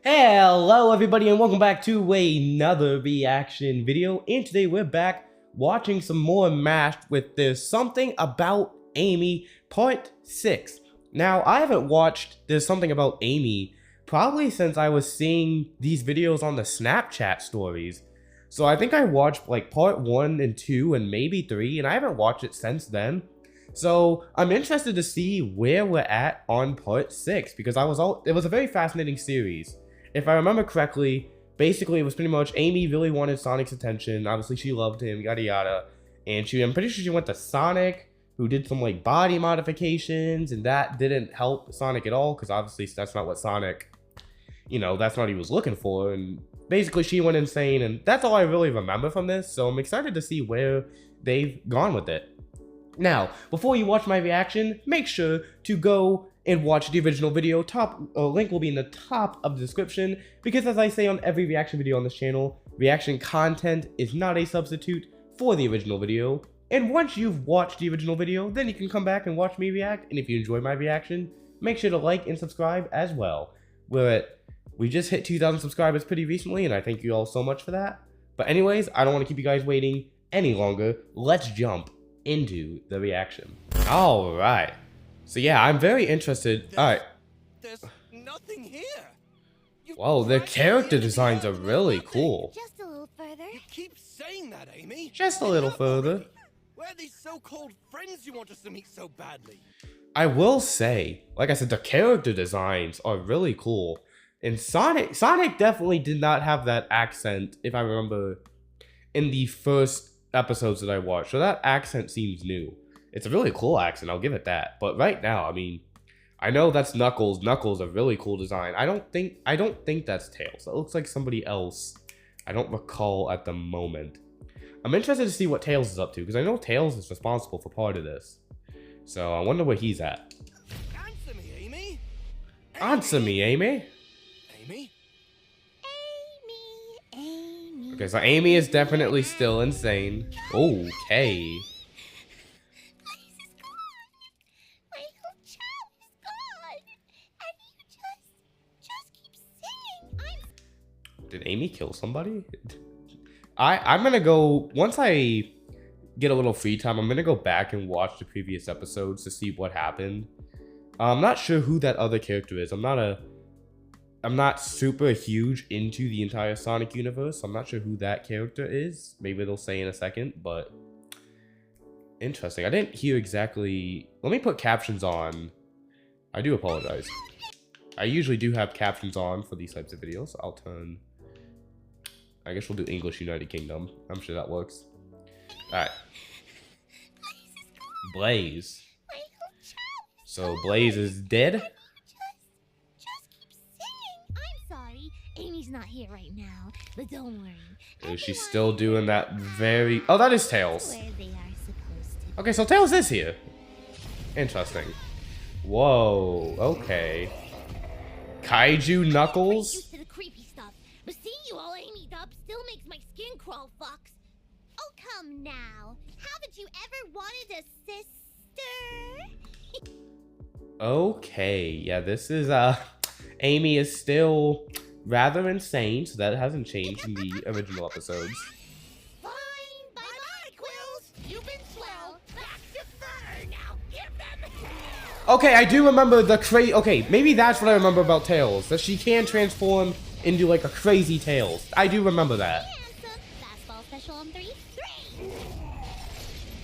Hello everybody and welcome back to another reaction video, and today we're back watching some more MASH with There's Something About Amy Part 6. Now, I haven't watched There's Something About Amy probably since I was seeing these videos on the Snapchat stories. So I think I watched like Part 1 and 2 and maybe 3, and I haven't watched it since then. So I'm interested to see where we're at on Part 6 because it was a very fascinating series. If I remember correctly, basically it was pretty much Amy really wanted Sonic's attention. Obviously she loved him, yada yada. And I'm pretty sure she went to Sonic, who did some like body modifications, and that didn't help Sonic at all because obviously that's not what Sonic, that's not what he was looking for. And basically she went insane, and that's all I really remember from this. So I'm excited to see where they've gone with it. Now, before you watch my reaction, make sure to go and watch the original video. Link will be in the top of the description, because as I say on every reaction video on this channel, reaction content is not a substitute for the original video. And once you've watched the original video, then you can come back and watch me react. And if you enjoy my reaction, make sure to like and subscribe as well. We just hit 2,000 subscribers pretty recently, and I thank you all so much for that. But anyways, I don't want to keep you guys waiting any longer. Let's jump into the reaction. All right. So yeah, I'm very interested. All right. There's nothing here. Whoa, their character designs are really cool. Just a little further. You keep saying that, Amy. Just a little further. Where are these so-called friends you want us to meet so badly? I will say, like I said, the character designs are really cool. And Sonic definitely did not have that accent, if I remember, in the first episodes that I watched. So that accent seems new. It's a really cool accent, I'll give it that. But right now, I mean, I know that's Knuckles. Knuckles, a really cool design. I don't think that's Tails. That looks like somebody else. I don't recall at the moment. I'm interested to see what Tails is up to, because I know Tails is responsible for part of this. So I wonder where he's at. Answer me, Amy. Answer me, Amy. Amy? Amy. Okay, so Amy is definitely still insane. Okay. Did Amy kill somebody? I'm gonna go, once I get a little free time, I'm gonna go back and watch the previous episodes to see what happened. I'm not sure who that other character is. I'm not super huge into the entire Sonic universe. So I'm not sure who that character is. Maybe they'll say in a second, but interesting. I didn't hear exactly. Let me put captions on. I do apologize. I usually do have captions on for these types of videos. I'll turn. I guess we'll do English United Kingdom. I'm sure that works. Alright. Blaze. So Blaze is dead? Just keep singing. I'm sorry. Amy's not here right now, but don't worry. Is she still doing that very... Oh, that is Tails. Where they are supposed to. Okay, so Tails is here. Interesting. Whoa, okay. Kaiju Knuckles? Used to the creepy stuff, but seeing you all Amy'd up still makes my skin crawl, Fox. Oh, come now. Haven't you ever wanted a sister? Okay, yeah, this is, Amy is still rather insane, so that hasn't changed in the original episodes. Fine, bye-bye, Quills. You've been swell. Back to fur now. Give them hell. Okay, I do remember the okay, maybe that's what I remember about Tails, that she can transform into like a crazy Tails. I do remember that. Fastball special on 3.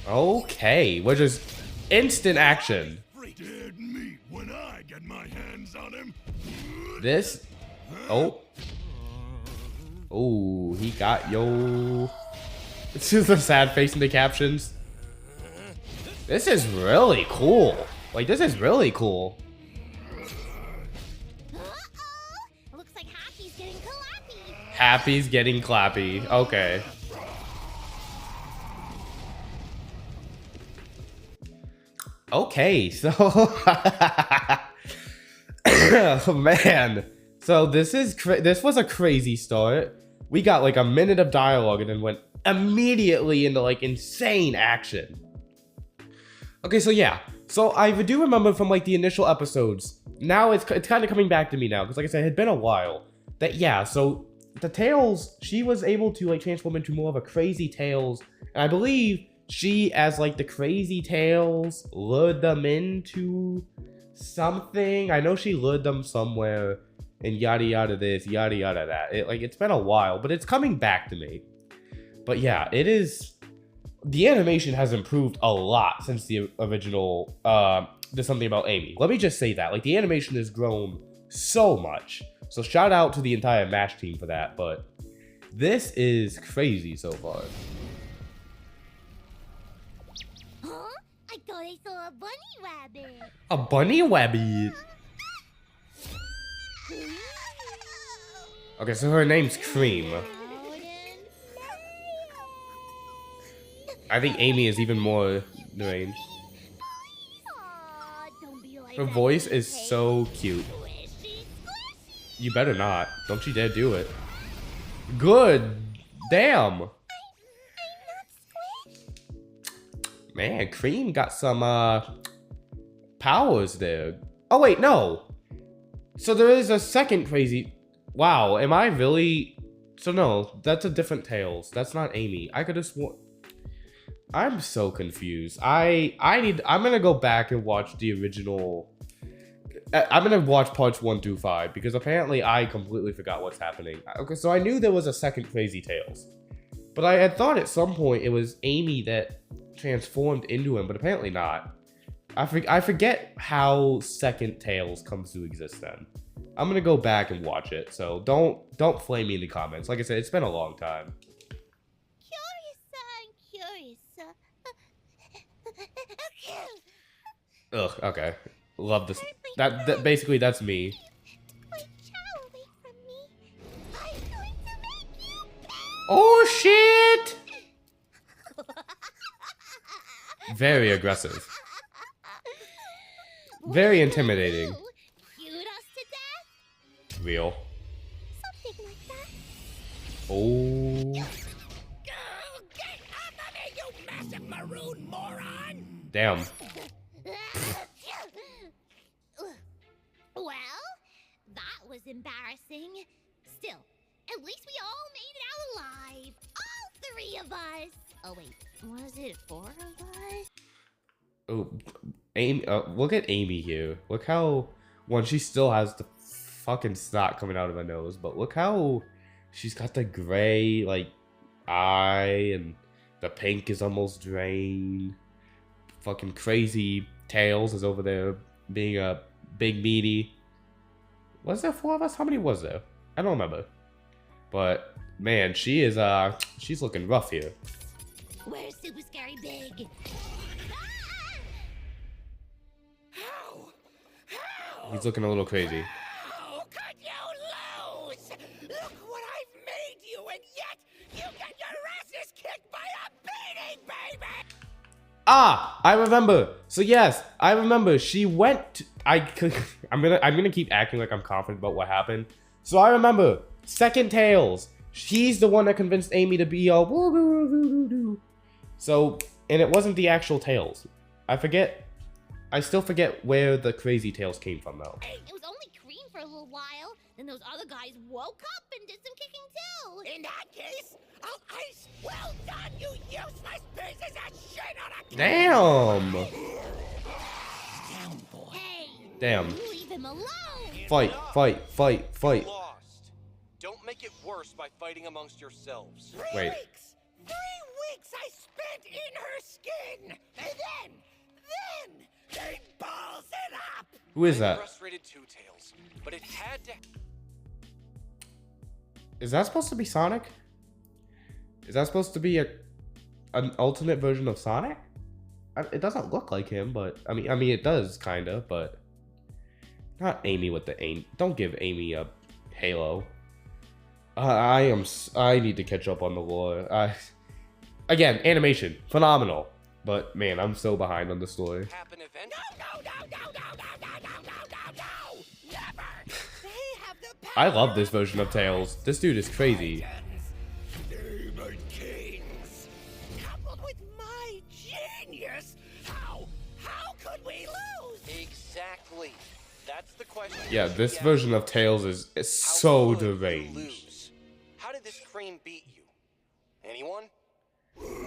Okay, we're just instant action. Dead meat when I get my hands on him. This, oh, he got yo. This is a sad face in the captions. This is really cool. Like, this is really cool. Looks like Happy's getting clappy. Happy's getting clappy. Okay. Okay, so oh, man. So this was a crazy start. We got like a minute of dialogue and then went immediately into like insane action. Okay, so yeah. So I do remember from like the initial episodes. Now it's kind of coming back to me now because like I said, it had been a while. that yeah, so the Tails, she was able to like transform into more of a Crazy Tails, and I believe she, as like the Crazy Tails, lured them into something. I know she lured them somewhere, and yada yada this, yada yada that. It's been a while, but it's coming back to me. But yeah, it is. The animation has improved a lot since the original. There's something about Amy. Let me just say that, like, the animation has grown so much. So shout out to the entire MASH team for that. But this is crazy so far. Huh? I thought I saw a bunny rabbit. A bunny rabbit. Okay, so her name's Cream. I think Amy is even more deranged. Her voice is so cute. You better not. Don't you dare do it. Good. Damn. Man, Cream got some powers there. Oh wait, no. So there is a second Crazy. Wow, am I really? So no, that's a different Tails. That's not Amy. I could have sworn. I'm so confused. I'm gonna go back and watch the original. I'm gonna watch parts 1 through 5 because apparently I completely forgot what's happening. Okay, so I knew there was a second Crazy Tails, but I had thought at some point it was Amy that transformed into him, but apparently not. I forget how second Tails comes to exist then. I'm gonna go back and watch it, so don't flame me in the comments. Like I said, it's been a long time. Ugh, okay. Love this. That basically, that's me. Oh shit! Very aggressive. Very intimidating. Real. Something like that. Oh. Get off of me, you massive maroon moron! Damn. Well, that was embarrassing. Still, at least we all made it out alive. All 3 of us. Oh wait, was it 4 of us? Oh, Amy. Look at Amy here. Look how she still has the fucking snot coming out of her nose, but look how she's got the gray like eye and the pink is almost drained. Fucking Crazy Tails is over there being a big meaty. Was there 4 of us? How many was there? I don't remember. But man, she is she's looking rough here. Where's Super Scary Big? How? He's looking a little crazy. How could you lose? Look what I've made you, and yet you get your asses kicked by a beating, baby! Ah, I remember. So yes, I remember. She went. I'm gonna keep acting like I'm confident about what happened. So I remember. Second Tails. She's the one that convinced Amy to be all. So, and it wasn't the actual Tails. I still forget where the Crazy Tails came from though. It was only Cream for a little while. Then those other guys woke up and did some kicking too. In that case, I'll ice. Well done, you useless pieces of shit on a Damn. down, boy. Hey, Damn. leave him alone. Fight. Lost. Don't make it worse by fighting amongst yourselves. 3 Wait. weeks. 3 weeks I spent in her skin, and then they balls it up. Who is that? Frustrated Two Tails, but it had to. Is that supposed to be Sonic? Is that supposed to be an alternate version of Sonic? It doesn't look like him, but I mean it does kinda, but not Amy with the aim. Don't give Amy a Halo. I need to catch up on the lore. Again, animation phenomenal, but man, I'm so behind on the story. Happen event? No! Never! They have the power. I love this version of Tails. This dude is crazy. Demon Kings, coupled with my genius, how could we lose? Exactly. That's the question. Yeah, this Yeah. version of Tails is How so could you deranged. lose? How did this cream beat you? Anyone?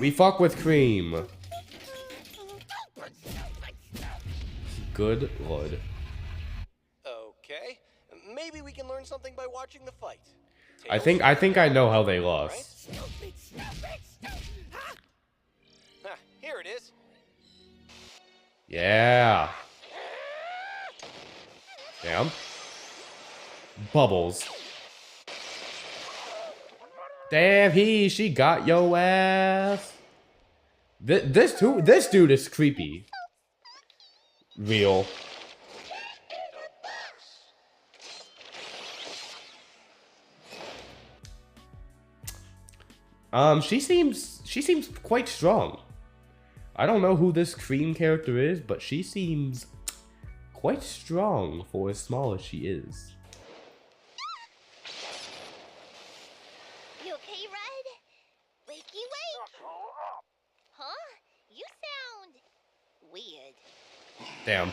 We fuck with Cream. Good lord. Okay. Maybe we can learn something by watching the fight. I think I know how they lost. Stupid, stupid, stupid. Huh? Ah, here it is. Yeah. Damn. Bubbles. Damn, she got yo ass. This dude is creepy. Real. She seems quite strong. I don't know who this Cream character is, but she seems quite strong for as small as she is. You okay, Red? Wakey wake! Huh? You sound weird. Damn.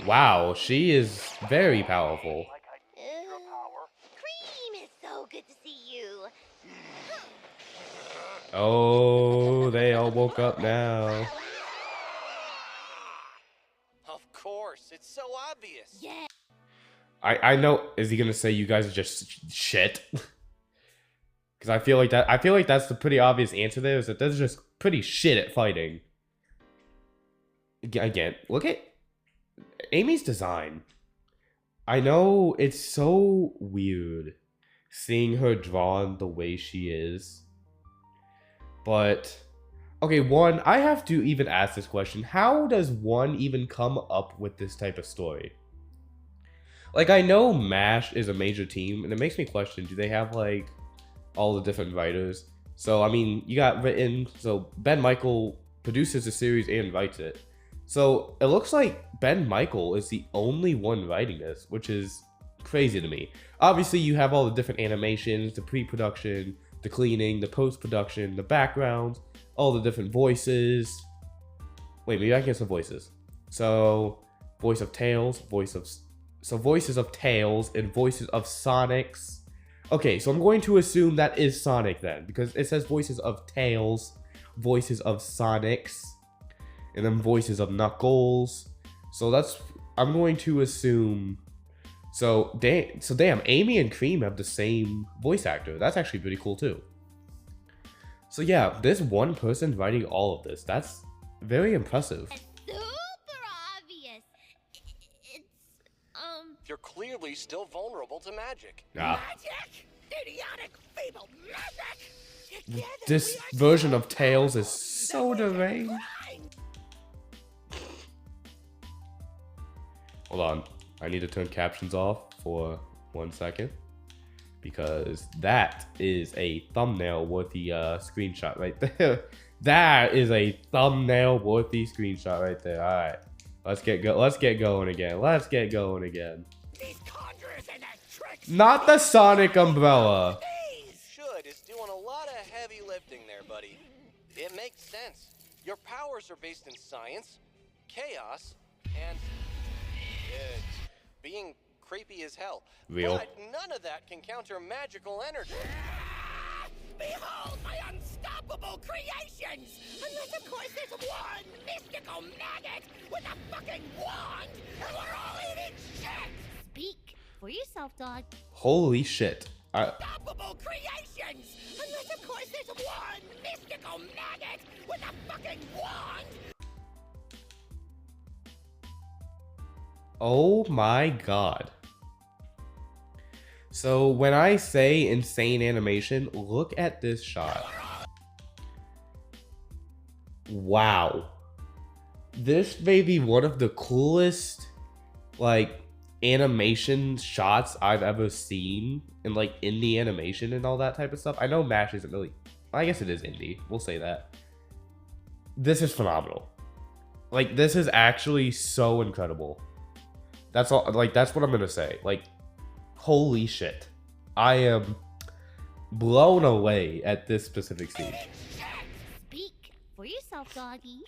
Wow, she is very powerful. Cream, it's so good to see you. Oh, they all woke up now. Of course, it's so obvious. Yeah. I know. Is he gonna say you guys are just shit? Because I feel like that's the pretty obvious answer there. Is that they're just pretty shit at fighting. Again, look at Amy's design. I know it's so weird seeing her drawn the way she is. But, okay, one, I have to even ask this question. How does one even come up with this type of story? Like, I know MASH is a major team, and it makes me question, do they have, like, all the different writers? So, I mean, you got written, so Ben Michael produces the series and writes it. So, it looks like Ben Michael is the only one writing this, which is crazy to me. Obviously, you have all the different animations, the pre-production, the cleaning, the post-production, the backgrounds, all the different voices. Wait, maybe I can get some voices. So, voice of Tails, voices of Tails, and voices of Sonic's. Okay, so I'm going to assume that is Sonic then, because it says voices of Tails, voices of Sonic's, and then voices of Knuckles. So I'm going to assume. So damn, Amy and Cream have the same voice actor. That's actually pretty cool too. So yeah, there's one person writing all of this. That's very impressive. It's super obvious. It's, You're clearly still vulnerable to magic. Ah, Magic? Idiotic, feeble magic! Together this we are version of so Tails is powerful so that we can deranged. grind. Hold on, I need to turn captions off for 1 second. Because that is a thumbnail worthy screenshot right there. That is a thumbnail worthy screenshot right there. All right, let's get going again. These conjurers and their tricks. Not the Sonic umbrella. Should is doing a lot of heavy lifting there, buddy. It makes sense. Your powers are based in science, chaos, and being creepy as hell. Real. But none of that can counter magical energy. Behold my unstoppable creations! Unless, of course, there's one mystical maggot with a fucking wand, and we're all eating shit! speak for yourself, dog. Holy shit. Unstoppable creations! Unless, of course, there's one mystical maggot with a fucking wand! Oh my god. So when I say insane animation, look at this shot. Wow. This may be one of the coolest, like, animation shots I've ever seen in, like, indie animation and all that type of stuff. I know MASH isn't really, I guess it is indie, we'll say that. This is phenomenal. Like, this is actually so incredible. That's all, like, that's what I'm gonna say. Like, holy shit. I am blown away at this specific scene. Speak for yourself, doggy.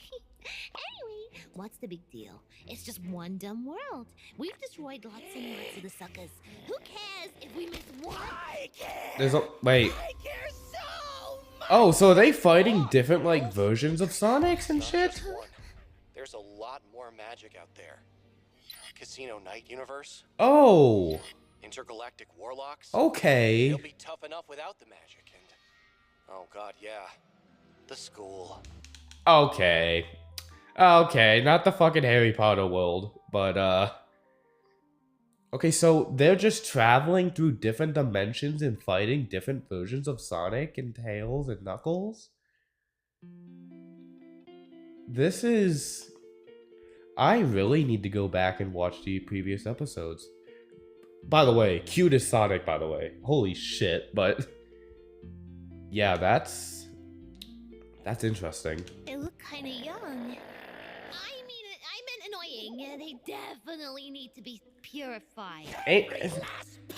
Anyway, what's the big deal? It's just one dumb world. We've destroyed lots and lots of the suckers. Who cares if we miss one? I care. Wait. I care so much. Oh, so are they fighting different like versions of Sonics and Not shit? just one. There's a lot more magic out there. Casino Night Universe, Oh, intergalactic warlocks. okay. They'll be tough enough without the magic, and oh god, yeah, the school. Okay. Okay, not the fucking Harry Potter world, but okay, so they're just traveling through different dimensions and fighting different versions of Sonic and Tails and Knuckles? This is... I really need to go back and watch the previous episodes. By the way, cutest Sonic, by the way. Holy shit, but... Yeah, that's interesting. They look kind of young. I meant annoying. They definitely need to be purified.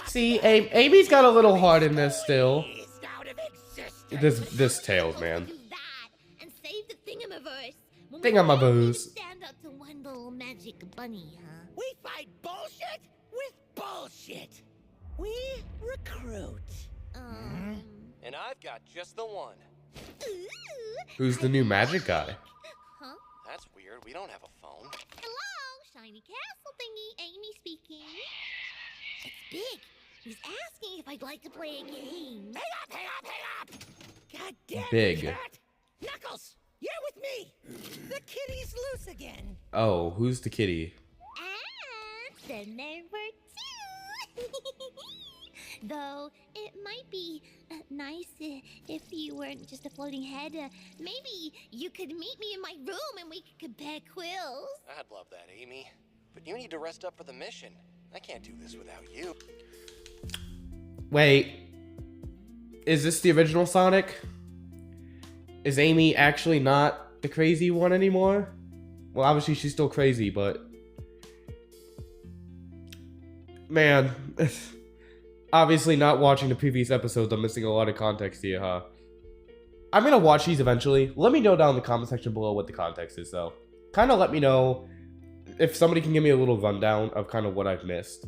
See, Amy's got a little heart in this still. Phased out of existence. This Tails, man. Do that and save the Thingamaverse. When Thingamaboos. we stand up to one little magic bunny, huh? We fight bullshit with bullshit. We recruit. And I've got just the one. Ooh, Who's the new magic guy? Huh? That's weird. We don't have a phone. Hello, shiny castle thingy. Amy speaking. It's big. He's asking if I'd like to play a game. Hang up, hang up, hang up! God damn Big. it, cat! Knuckles, you're with me! The kitty's loose again. Oh, who's the kitty? And the number 2. Though it might be nice if you weren't just a floating head. Maybe you could meet me in my room and we could compare quills. I'd love that, Amy. But you need to rest up for the mission. I can't do this without you. Wait. Is this the original Sonic? Is Amy actually not the crazy one anymore? Well, obviously she's still crazy, but... Man. Obviously not watching the previous episodes, I'm missing a lot of context here, huh? I'm gonna watch these eventually. Let me know down in the comment section below what the context is, though. Kind of let me know if somebody can give me a little rundown of kind of what I've missed.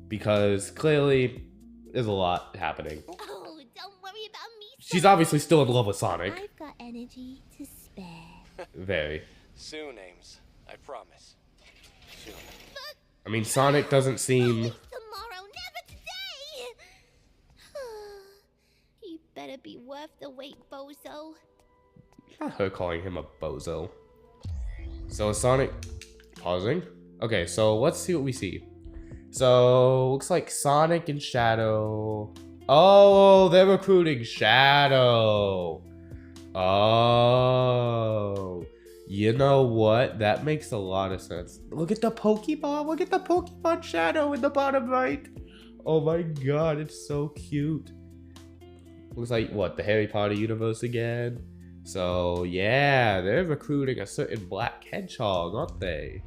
Because clearly, there's a lot happening. Oh, don't worry about me. She's obviously still in love with Sonic. I've got energy to spare. Very. Soon, Ames. I promise. Soon. I mean, Sonic doesn't seem... Always tomorrow, never today. You better be worth the wait, bozo. Not her calling him a bozo. So is Sonic pausing? Okay, so let's see what we see. So looks like Sonic and Shadow. Oh, they're recruiting Shadow. Oh, you know what? That makes a lot of sense. Look at the Pokemon. Look at the Pokemon Shadow in the bottom right. Oh my god, it's so cute. Looks like, what, the Harry Potter universe again? So, yeah, they're recruiting a certain black hedgehog, aren't they?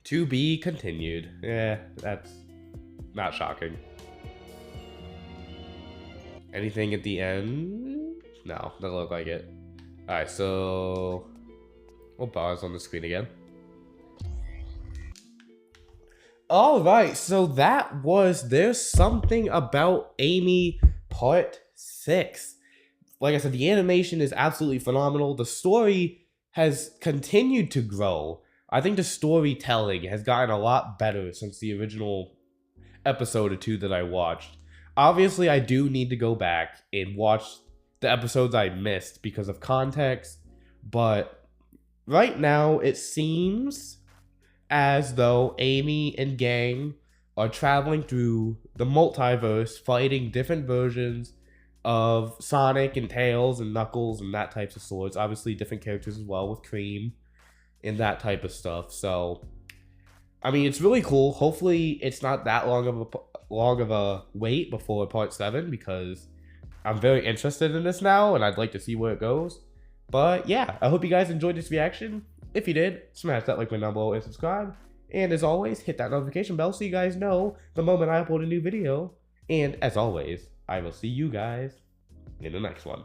To be continued. Yeah, that's not shocking. Anything at the end? No, doesn't look like it. Alright, so... we'll pause on the screen again. Alright, so that was There's Something About Amy Part 6. Like I said, the animation is absolutely phenomenal. The story has continued to grow. I think the storytelling has gotten a lot better since the original episode or 2 that I watched. Obviously, I do need to go back and watch the episodes I missed because of context, but right now it seems as though Amy and gang are traveling through the multiverse, fighting different versions of Sonic and Tails and Knuckles and that types of sorts. Obviously, different characters as well with Cream and that type of stuff. So, I mean, it's really cool. Hopefully, it's not that long of a wait before Part 7 because I'm very interested in this now and I'd like to see where it goes. But yeah, I hope you guys enjoyed this reaction. If you did, smash that like button down below and subscribe. And as always, hit that notification bell so you guys know the moment I upload a new video. And as always, I will see you guys in the next one.